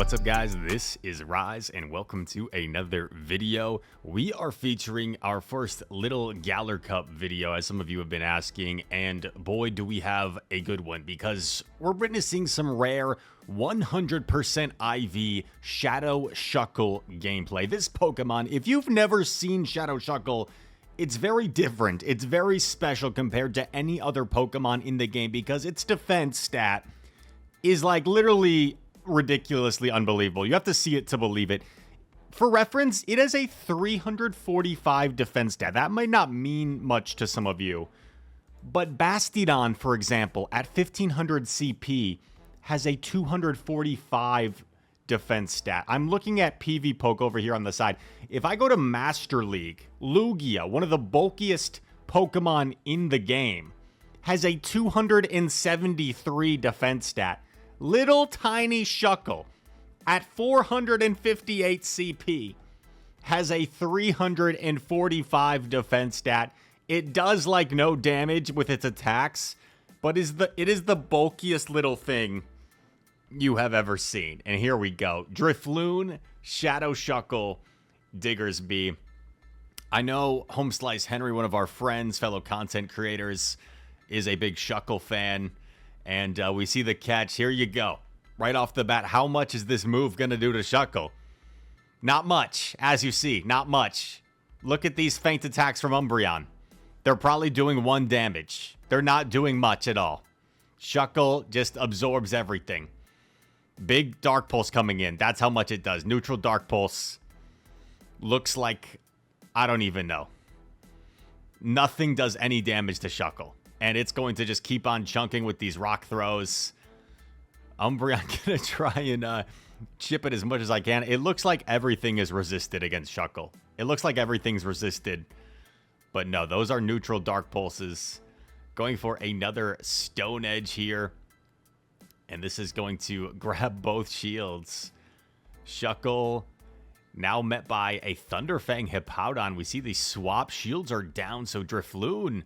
What's up, guys? This is Rise and welcome to another video. We are featuring our first little Galar Cup video, as some of you have been asking, and boy do we have a good one, because we're witnessing some rare 100% IV Shadow Shuckle gameplay. This Pokemon, if you've never seen Shadow Shuckle, it's very different. It's very special compared to any other Pokemon in the game because its defense stat is like literally ridiculously unbelievable. You have to see it to believe it. For reference, it has a 345 defense stat. That might not mean much to some of you, but Bastiodon, for example, at 1500 CP, has a 245 defense stat. I'm looking at PV Poke over here on the side. If I go to Master League, Lugia, one of the bulkiest Pokemon in the game, has a 273 defense stat. Little tiny Shuckle at 458 CP has a 345 defense stat. It does like no damage with its attacks, but it is the bulkiest little thing you have ever seen. And here we go. Drifloon, Shadow Shuckle, Diggersby. I know Homeslice Henry, one of our friends, fellow content creators, is a big Shuckle fan. And we see the catch. Here you go. Right off the bat, how much is this move going to do to Shuckle? Not much, as you see. Not much. Look at these feint attacks from Umbreon. They're probably doing 1 damage. They're not doing much at all. Shuckle just absorbs everything. Big Dark Pulse coming in. That's how much it does. Neutral Dark Pulse. Looks like, I don't even know. Nothing does any damage to Shuckle. And it's going to just keep on chunking with these rock throws. Umbreon going to try and chip it as much as I can. It looks like everything is resisted against Shuckle. It looks like everything's resisted. But no, those are neutral Dark Pulses. Going for another Stone Edge here. And this is going to grab both shields. Shuckle now met by a Thunderfang Hippowdon. We see the swap. Shields are down, so Drifloon,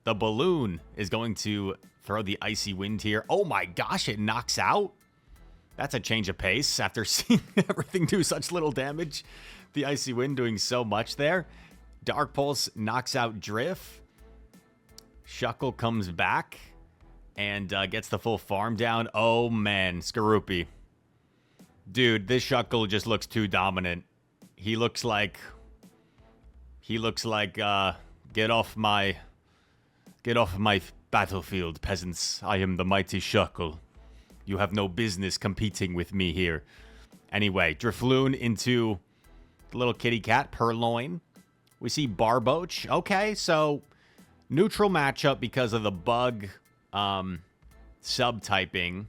the balloon, is going to throw the Icy Wind here. Oh my gosh, it knocks out. That's a change of pace after seeing everything do such little damage. The Icy Wind doing so much there. Dark Pulse knocks out Drift. Shuckle comes back and gets the full farm down. Oh man, Skorupi. Dude, this Shuckle just looks too dominant. He looks like, get off my battlefield, peasants. I am the mighty Shuckle. You have no business competing with me here. Anyway, Drifloon into the little kitty cat, Purloin. We see Barboach. Okay, so neutral matchup because of the bug subtyping.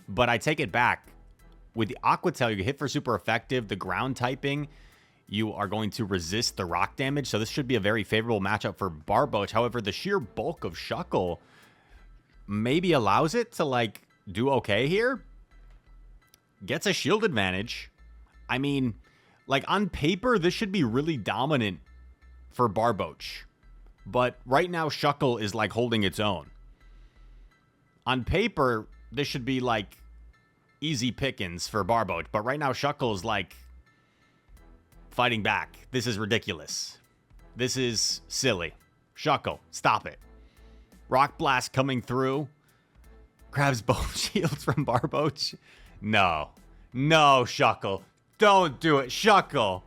But I take it back. With the Aqua Tail, you hit for super effective. The ground typing, you are going to resist the rock damage, so this should be a very favorable matchup for Barboach. However, the sheer bulk of Shuckle maybe allows it to, like, do okay here. Gets a shield advantage. I mean, like, on paper, this should be really dominant for Barboach. But right now, Shuckle is, like, holding its own. On paper, this should be, like, easy pickings for Barboach. But right now, Shuckle is, like, fighting back. This is ridiculous. This is silly. Shuckle, stop it. Rock Blast coming through. Grabs both shields from Barboach. No. No, Shuckle. Don't do it. Shuckle.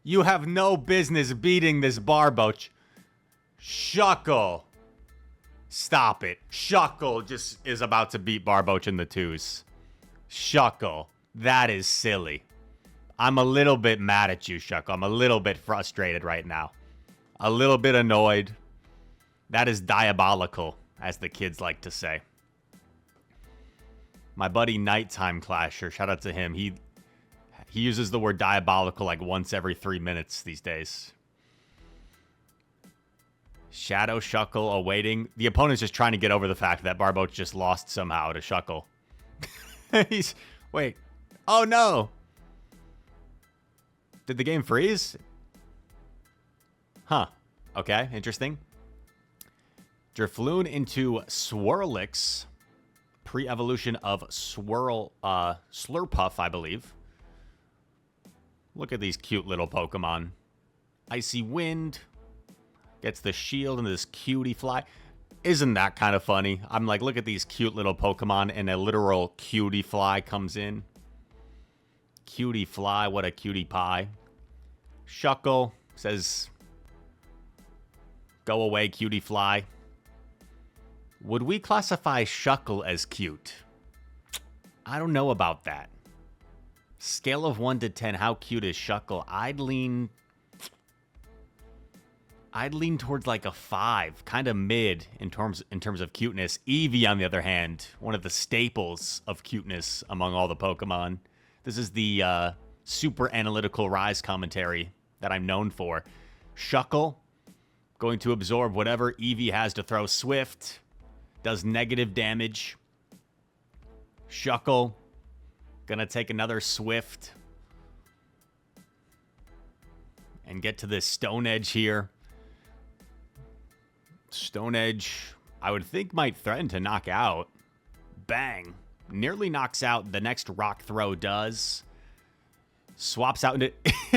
You have no business beating this Barboach. Shuckle. Stop it. Shuckle just is about to beat Barboach in the 2s. Shuckle. That is silly. I'm a little bit mad at you, Shuckle. I'm a little bit frustrated right now. A little bit annoyed. That is diabolical, as the kids like to say. My buddy Nighttime Clasher, shout out to him. He uses the word diabolical like once every 3 minutes these days. Shadow Shuckle awaiting. The opponent's just trying to get over the fact that Barboach just lost somehow to Shuckle. Wait. Oh no. Did the game freeze? Huh. Okay, interesting. Drifloon into Swirlix. pre-evolution of Slurpuff, I believe. Look at these cute little Pokemon. Icy Wind gets the shield and this cutie fly. Isn't that kind of funny? I'm like, look at these cute little Pokemon, and a literal cutie fly comes in. Cutie fly, what a cutie pie. Shuckle says, go away, cutie fly. Would we classify Shuckle as cute? I don't know about that. Scale of 1 to 10, how cute is Shuckle? I'd lean towards like a 5, kind of mid in terms of cuteness. Eevee, on the other hand, one of the staples of cuteness among all the Pokemon. This is the super analytical Rise commentary that I'm known for. Shuckle, going to absorb whatever Eevee has to throw. Swift, does negative damage. Shuckle, gonna take another Swift and get to this Stone Edge here. Stone Edge, I would think, might threaten to knock out. Bang. Nearly knocks out. The next Rock Throw does. Swaps out into...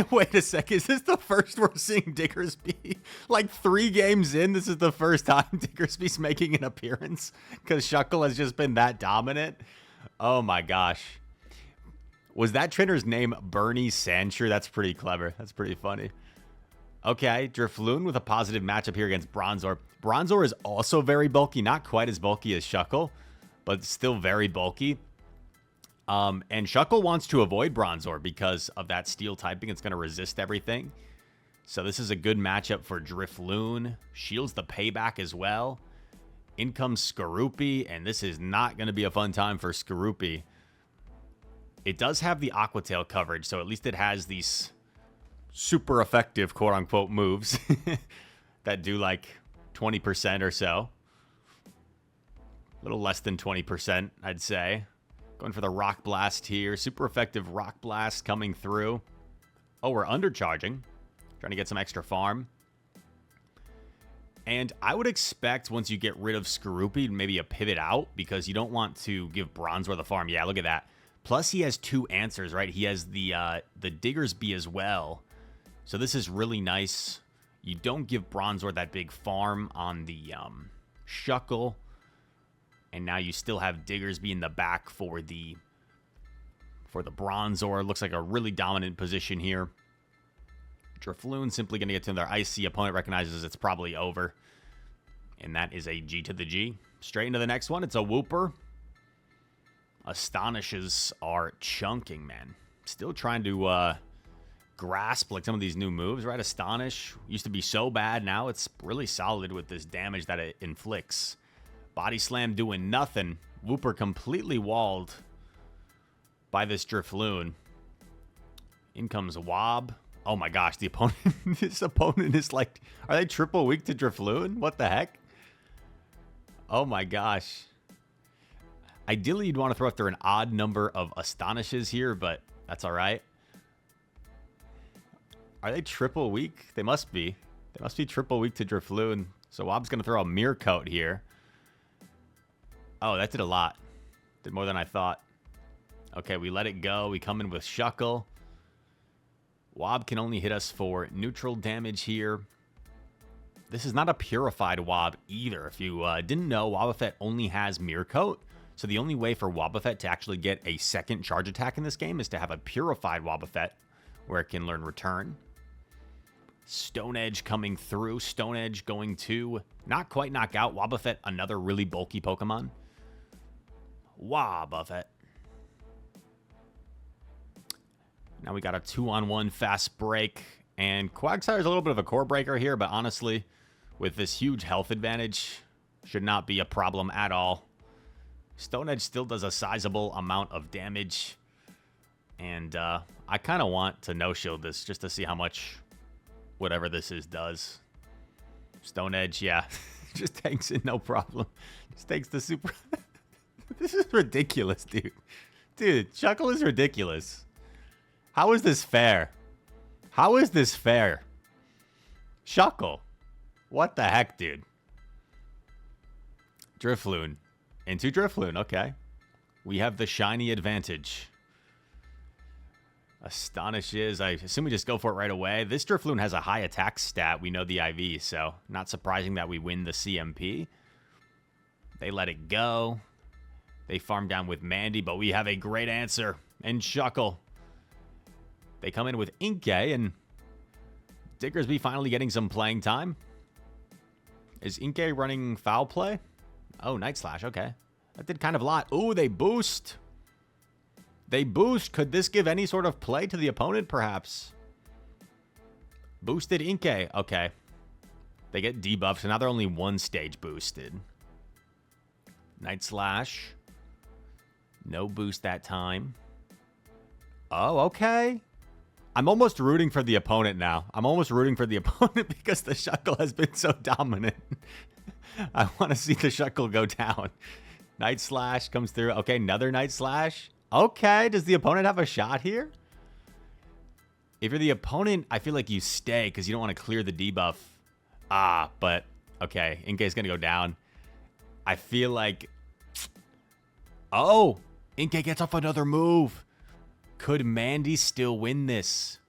Wait a second. Is this the first we're seeing Diggersby? Like 3 games in, this is the first time Diggersby's making an appearance? Because Shuckle has just been that dominant? Oh my gosh. Was that trainer's name Bernie Sancher? That's pretty clever. That's pretty funny. Okay, Drifloon with a positive matchup here against Bronzor. Bronzor is also very bulky. Not quite as bulky as Shuckle, but still very bulky. And Shuckle wants to avoid Bronzor because of that steel typing. It's going to resist everything. So this is a good matchup for Drifloon. Shields the payback as well. In comes Skorupi, and this is not going to be a fun time for Skorupi. It does have the Aqua Tail coverage, so at least it has these super effective quote-unquote moves that do like 20% or so. A little less than 20%, I'd say. Going for the Rock Blast here. Super effective Rock Blast coming through. Oh, we're undercharging. Trying to get some extra farm. And I would expect once you get rid of Skorupi, maybe a pivot out, because you don't want to give Bronzor the farm. Yeah, look at that. Plus, he has 2 answers, right? He has the Diggersby as well. So this is really nice. You don't give Bronzor that big farm on the Shuckle. And now you still have Diggersby in the back for the Bronzor. Looks like a really dominant position here. Drifloon simply going to get to another Icy. Opponent recognizes it's probably over. And that is a G to the G. Straight into the next one. It's a Wooper. Astonishes are chunking, man. Still trying to grasp like some of these new moves, right? Astonish used to be so bad. Now it's really solid with this damage that it inflicts. Body Slam doing nothing. Wooper completely walled by this Drifloon. In comes Wob. Oh my gosh, the opponent, this opponent is like, are they triple weak to Drifloon? What the heck? Oh my gosh. Ideally, you'd want to throw after an odd number of Astonishes here, but that's all right. Are they triple weak? They must be. They must be triple weak to Drifloon. So Wob's going to throw a Mirror Coat here. Oh, that did a lot. Did more than I thought. Okay, we let it go. We come in with Shuckle. Wob can only hit us for neutral damage here. This is not a purified Wob either. If you didn't know, Wobbuffet only has Mirror Coat. So the only way for Wobbuffet to actually get a second charge attack in this game is to have a purified Wobbuffet where it can learn Return. Stone Edge coming through. Stone Edge going to not quite knock out Wobbuffet, another really bulky Pokemon. Wobbuffet. Now we got a 2-on-1 fast break. And Quagsire is a little bit of a core breaker here, but honestly, with this huge health advantage, should not be a problem at all. Stone Edge still does a sizable amount of damage. And I kind of want to no-shield this just to see how much whatever this is does. Stone Edge, yeah. Just tanks it, no problem. Just takes the super... This is ridiculous, dude. Dude, Shuckle is ridiculous. How is this fair? How is this fair? Shuckle. What the heck, dude? Drifloon Into Drifloon, okay. We have the shiny advantage. Astonishes. I assume we just go for it right away. This Drifloon has a high attack stat. We know the IV, so not surprising that we win the CMP. They let it go. They farm down with Mandy, but we have a great answer. And Shuckle. They come in with Inkay, and Diggersby finally getting some playing time. Is Inkay running foul play? Oh, Night Slash, okay. That did kind of a lot. Ooh, they boost. They boost. Could this give any sort of play to the opponent, perhaps? Boosted Inkay. Okay. They get debuffed, so now they're only one stage boosted. Night Slash. No boost that time. Oh, okay. I'm almost rooting for the opponent now. I'm almost rooting for the opponent because the Shuckle has been so dominant. I want to see the Shuckle go down. Night Slash comes through. Okay, another Night Slash. Okay, does the opponent have a shot here? If you're the opponent, I feel like you stay because you don't want to clear the debuff. Ah, but okay, Inkay's going to go down. I feel like... Oh, Inkay gets off another move. Could Mandy still win this?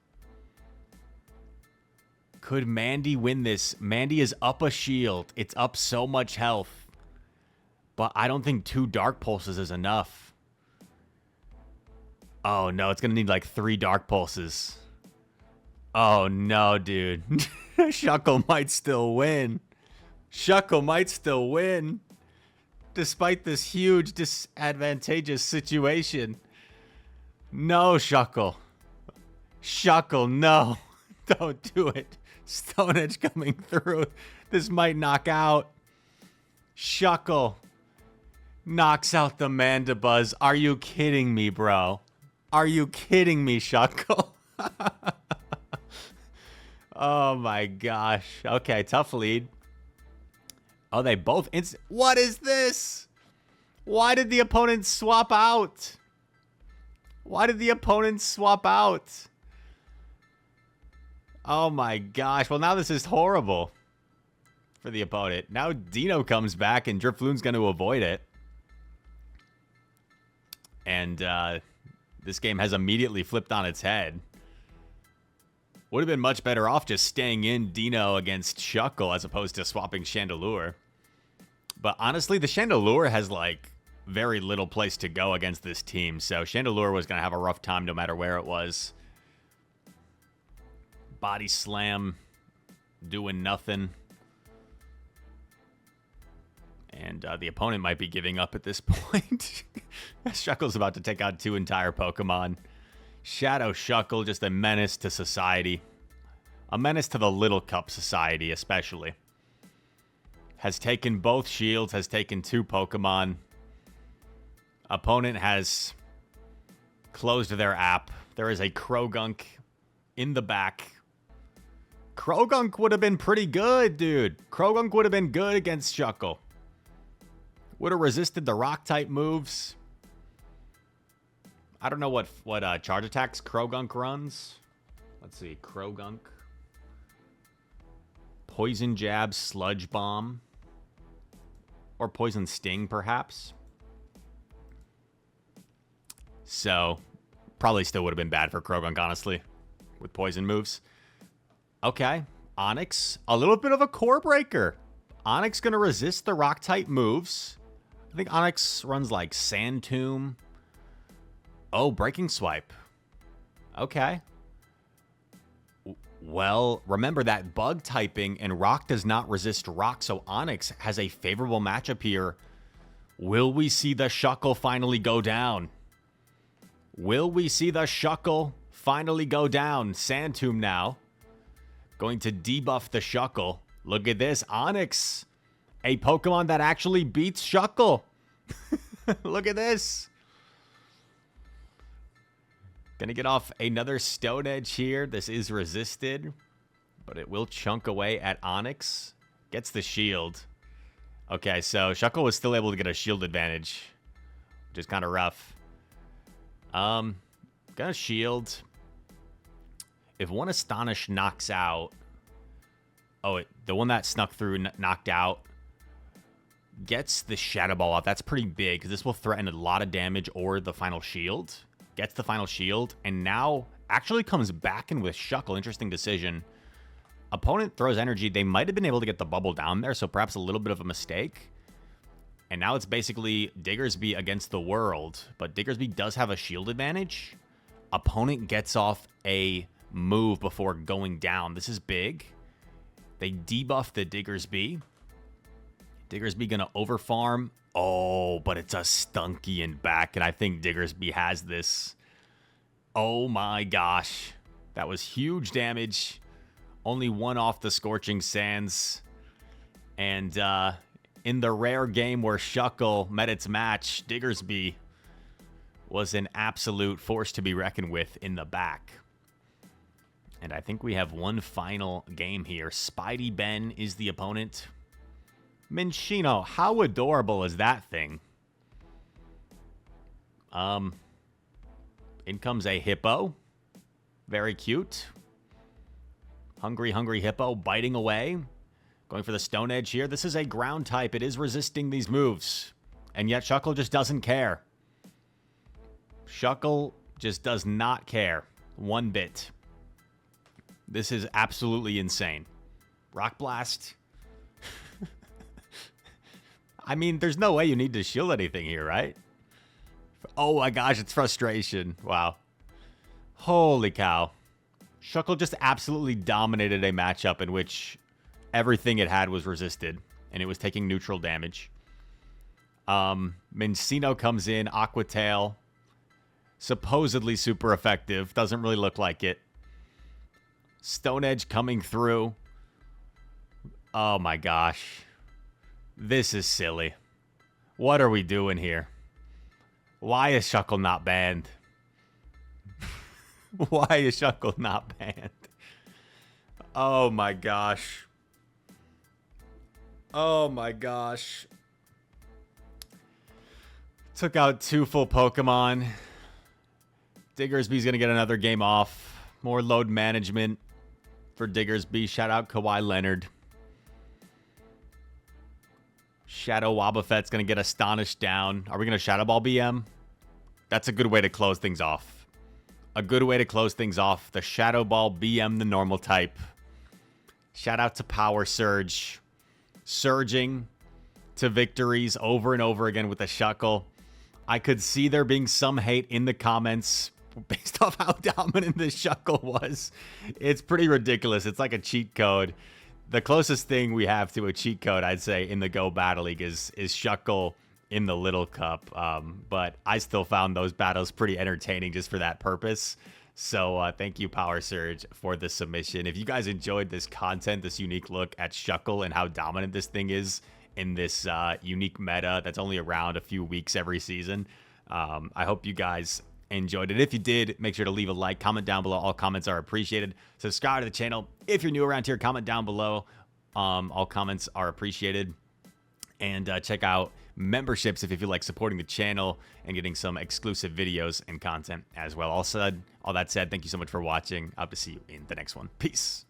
Could Mandy win this? Mandy is up a shield. It's up so much health. But I don't think 2 Dark Pulses is enough. Oh, no. It's going to need like 3 Dark Pulses. Oh, no, dude. Shuckle might still win. Shuckle might still win. Despite this huge disadvantageous situation. No, Shuckle. Shuckle, no. Don't do it. Stone Edge coming through. This might knock out. Shuckle knocks out the Mandibuzz. Are you kidding me, bro? Are you kidding me, Shuckle? Oh my gosh. Okay, tough lead. Oh, they both what is this? Why did the opponent swap out? Why did the opponent swap out? Oh my gosh. Well, now this is horrible for the opponent. Now Dino comes back and Drifloon's going to avoid it. And this game has immediately flipped on its head. Would have been much better off just staying in Dino against Shuckle as opposed to swapping Chandelure. But honestly, the Chandelure has like very little place to go against this team. So Chandelure was going to have a rough time no matter where it was. Body Slam doing nothing. And the opponent might be giving up at this point. Shuckle's about to take out 2 entire Pokemon. Shadow Shuckle, just a menace to society. A menace to the Little Cup society, especially. Has taken both shields, has taken 2 Pokemon. Opponent has closed their app. There is a Krogunk in the back. Krogunk would have been pretty good, dude. Krogunk would have been good against Shuckle. Would have resisted the Rock-type moves. I don't know what charge attacks Krogunk runs. Let's see. Krogunk. Poison Jab, Sludge Bomb. Or Poison Sting, perhaps. So, probably still would have been bad for Krogunk, honestly. With poison moves. Okay. Onyx. A little bit of a core breaker. Onyx going to resist the Rock-type moves. I think Onyx runs like Sand Tomb. Oh, Breaking Swipe. Okay. Well, remember that bug typing and Rock does not resist Rock, so Onyx has a favorable matchup here. Will we see the Shuckle finally go down? Will we see the Shuckle finally go down? Sand Tomb now. Going to debuff the Shuckle. Look at this. Onyx. A Pokemon that actually beats Shuckle. Look at this. Gonna get off another Stone Edge here. This is resisted, but it will chunk away at Onyx. Gets the shield. Okay, so Shuckle was still able to get a shield advantage, which is kind of rough. Gonna shield. If one Astonish knocks out... Oh, the one that snuck through knocked out. Gets the Shadow Ball off. That's pretty big because this will threaten a lot of damage or the final shield. Gets the final shield and now actually comes back in with Shuckle. Interesting decision. Opponent throws energy. They might have been able to get the bubble down there, so perhaps a little bit of a mistake. And now it's basically Diggersby against the world. But Diggersby does have a shield advantage. Opponent gets off a move before going down. This is big. They debuff the Diggersby. Diggersby gonna overfarm. Oh, but it's a Stunkian back, and I think Diggersby has this. Oh my gosh. That was huge damage. Only one off the Scorching Sands. And in the rare game where Shuckle met its match, Diggersby was an absolute force to be reckoned with in the back. And I think we have one final game here. Spidey Ben is the opponent. Minccino, how adorable is that thing? In comes a hippo. Very cute. Hungry, hungry hippo biting away. Going for the Stone Edge here. This is a ground type. It is resisting these moves. And yet Shuckle just doesn't care. Shuckle just does not care. One bit. This is absolutely insane. Rock Blast. I mean, there's no way you need to shield anything here, right? Oh my gosh, it's frustration. Wow. Holy cow. Shuckle just absolutely dominated a matchup in which everything it had was resisted, and it was taking neutral damage. Minccino comes in, Aqua Tail. Supposedly super effective. Doesn't really look like it. Stone Edge coming through. Oh my gosh. This is silly. What are we doing here? Why is Shuckle not banned? Why is Shuckle not banned? Oh my gosh. Oh my gosh. Took out 2 full Pokemon. Diggersby's going to get another game off. More load management for Diggersby. Shout out Kawhi Leonard. Shadow Wobbuffet's going to get Astonished down. Are we going to Shadow Ball BM? That's a good way to close things off. A good way to close things off. The Shadow Ball BM, the normal type. Shout out to Power Surge. Surging to victories over and over again with the Shuckle. I could see there being some hate in the comments based off how dominant this Shuckle was. It's pretty ridiculous. It's like a cheat code. The closest thing we have to a cheat code, I'd say, in the Go Battle League is Shuckle in the Little Cup. But I still found those battles pretty entertaining just for that purpose. So thank you, Power Surge, for the submission. If you guys enjoyed this content, this unique look at Shuckle and how dominant this thing is in this unique meta that's only around a few weeks every season, I hope you guys enjoyed it. If you did, make sure to leave a like, comment down below. All comments are appreciated. Subscribe to the channel. If you're new around here, comment down below. All comments are appreciated. And check out memberships if you feel like supporting the channel and getting some exclusive videos and content as well. All that said, thank you so much for watching. I hope to see you in the next one. Peace.